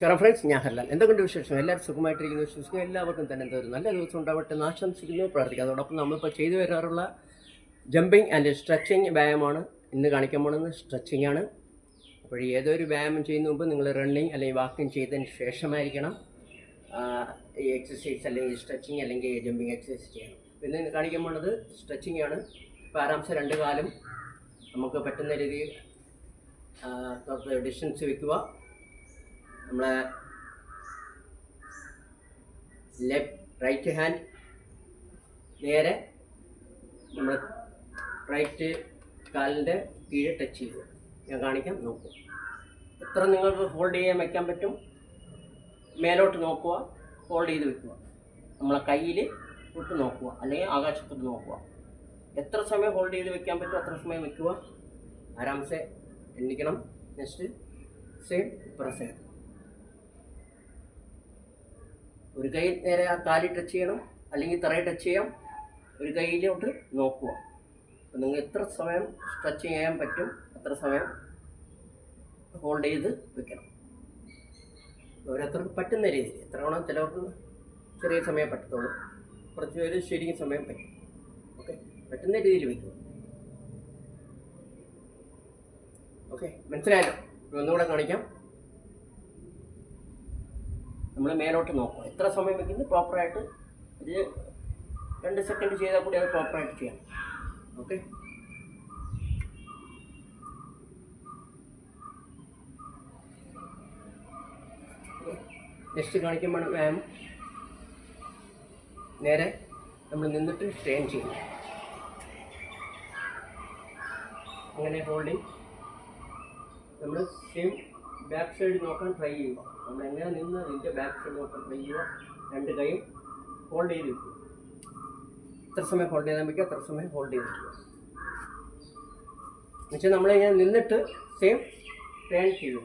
Friends, ഞാൻ ഹർലാൽ. എന്തൊക്കെയുണ്ട് വിശേഷം? എല്ലാവരും സുഖമായിട്ടിരിക്കുന്നു വിശ്വസിക്കുന്നു. എല്ലാവർക്കും തന്നെ എന്തൊരു നല്ല ദിവസം ഉണ്ടാവട്ടെ എന്ന് ആശംസിക്കുന്നു, പ്രാർത്ഥിക്കുന്നു. അതോടൊപ്പം നമ്മളിപ്പോൾ ചെയ്തു വരാറുള്ള ജമ്പിങ് ആൻഡ് സ്ട്രെച്ചിങ് വ്യായാമമാണ് ഇന്ന് കാണിക്കാൻ പോകുന്നത്. സ്ട്രെച്ചിങ് ആണ്. അപ്പോൾ ഏതൊരു വ്യായാമം ചെയ്യുന്ന മുമ്പ് നിങ്ങൾ റണ്ണിങ് അല്ലെങ്കിൽ വാക്കിംഗ് ചെയ്തതിന് ശേഷമായിരിക്കണം ഈ എക്സസൈസ് അല്ലെങ്കിൽ സ്ട്രെച്ചിങ് അല്ലെങ്കിൽ ജമ്പിങ് എക്സസൈസ് ചെയ്യണം. ഇന്ന് കാണിക്കാൻ പോകുന്നത് സ്ട്രെച്ചിങ് ആണ്. ഇപ്പോൾ ആരാംശം രണ്ട് കാലും നമുക്ക് പറ്റുന്ന രീതിയിൽ ഡിസ്റ്റൻസ് വയ്ക്കുക. നമ്മളെ റൈറ്റ് ഹാൻഡ് നേരെ നമ്മൾ റൈറ്റ് കാലിൻ്റെ കീഴ് ടച്ച് ചെയ്യുക. ഞാൻ കാണിക്കാം, നോക്കുക. എത്ര നിങ്ങൾക്ക് ഹോൾഡ് ചെയ്യാൻ വയ്ക്കാൻ പറ്റും മേലോട്ട് നോക്കുക, ഹോൾഡ് ചെയ്ത് വെക്കുക. നമ്മളെ കയ്യിൽ വിട്ട് നോക്കുക അല്ലെങ്കിൽ ആകാശത്തോട്ട് നോക്കുക. എത്ര സമയം ഹോൾഡ് ചെയ്ത് വെക്കാൻ പറ്റും അത്ര സമയം വെക്കുക. ആരാംസെ എണ്ണിക്കണം. നെക്സ്റ്റ് സെയിം പ്രസ് ചെയ്യണം. ഒരു കൈ നേരെ ആ കാലിൽ ടച്ച് ചെയ്യണം അല്ലെങ്കിൽ തറയിൽ ടച്ച് ചെയ്യാം. ഒരു കൈയിലോട്ട് നോക്കുക. അപ്പോൾ നിങ്ങൾ എത്ര സമയം സ്ട്രെച്ച് ചെയ്യാൻ പറ്റും അത്ര സമയം ഹോൾഡ് ചെയ്ത് വെക്കണം. ഓരോരുത്തർക്ക് പറ്റുന്ന രീതിയിൽ എത്ര വേണം. ചിലവർക്ക് ചെറിയ സമയം പറ്റത്തുള്ളൂ, കുറച്ച് പേര് ശരിക്കും സമയം പറ്റും. ഓക്കെ, പറ്റുന്ന രീതിയിൽ വയ്ക്കുക. ഓക്കെ, മനസ്സിലായല്ലോ? ഒന്നുകൂടെ കാണിക്കാം. നമ്മൾ മേലോട്ട് നോക്കുക. എത്ര സമയം വയ്ക്കുന്നത് പ്രോപ്പറായിട്ട് ഒരു 2 സെക്കൻഡ് ചെയ്താൽ കൂടി അത് പ്രോപ്പറായിട്ട് ചെയ്യാം. ഓക്കെ, നെക്സ്റ്റ് കാണിക്കുമ്പോൾ വ്യായാമം നേരെ നമ്മൾ നിന്നിട്ട് സ്ട്രെയിൻ ചെയ്യും. അങ്ങനെ ഹോൾഡിങ് നമ്മൾ സെയിം ബാക്ക് സൈഡ് നോക്കാൻ ട്രൈ ചെയ്യുക. നമ്മൾ എങ്ങനെ നിന്ന് അതിൻ്റെ ബാക്ക് സൈഡ് നോക്കാൻ ട്രൈ ചെയ്യുക. 2 കൈയും ഹോൾഡ് ചെയ്ത് വയ്ക്കുക. എത്ര സമയം ഹോൾഡ് ചെയ്താൽ വയ്ക്കുക അത്ര സമയം ഹോൾഡ് ചെയ്ത് വയ്ക്കുക. എന്നുവെച്ചാൽ നമ്മളിങ്ങനെ നിന്നിട്ട് സെയിം ടേൺ ചെയ്യുക,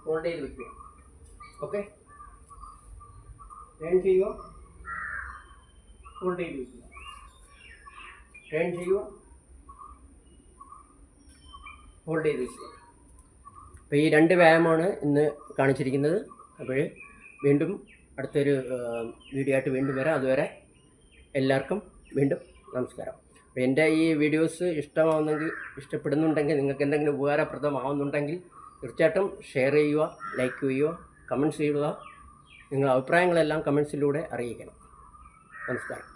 ഹോൾഡ് ചെയ്ത് വയ്ക്കുക. ഓക്കെ, ടേൺ ചെയ്യുക, ഹോൾഡ് ചെയ്ത് വയ്ക്കുക, ടേൺ ചെയ്യുക, ഹോൾഡ് ചെയ്ത് വയ്ക്കുക. അപ്പോൾ ഈ 2 വ്യായാമമാണ് ഇന്ന് കാണിച്ചിരിക്കുന്നത്. അപ്പോൾ വീണ്ടും അടുത്തൊരു വീഡിയോ ആയിട്ട് വീണ്ടും വരാം. അതുവരെ എല്ലാവർക്കും വീണ്ടും നമസ്കാരം. അപ്പോൾ എൻ്റെ ഈ വീഡിയോസ് ഇഷ്ടപ്പെടുന്നുണ്ടെങ്കിൽ, നിങ്ങൾക്ക് എന്തെങ്കിലും ഉപകാരപ്രദമാവുന്നുണ്ടെങ്കിൽ തീർച്ചയായിട്ടും ഷെയർ ചെയ്യുക, ലൈക്ക് ചെയ്യുക, കമൻറ്റ്സ് ചെയ്യുക. നിങ്ങളുടെ അഭിപ്രായങ്ങളെല്ലാം കമൻറ്റ്സിലൂടെ അറിയിക്കണം. നമസ്കാരം.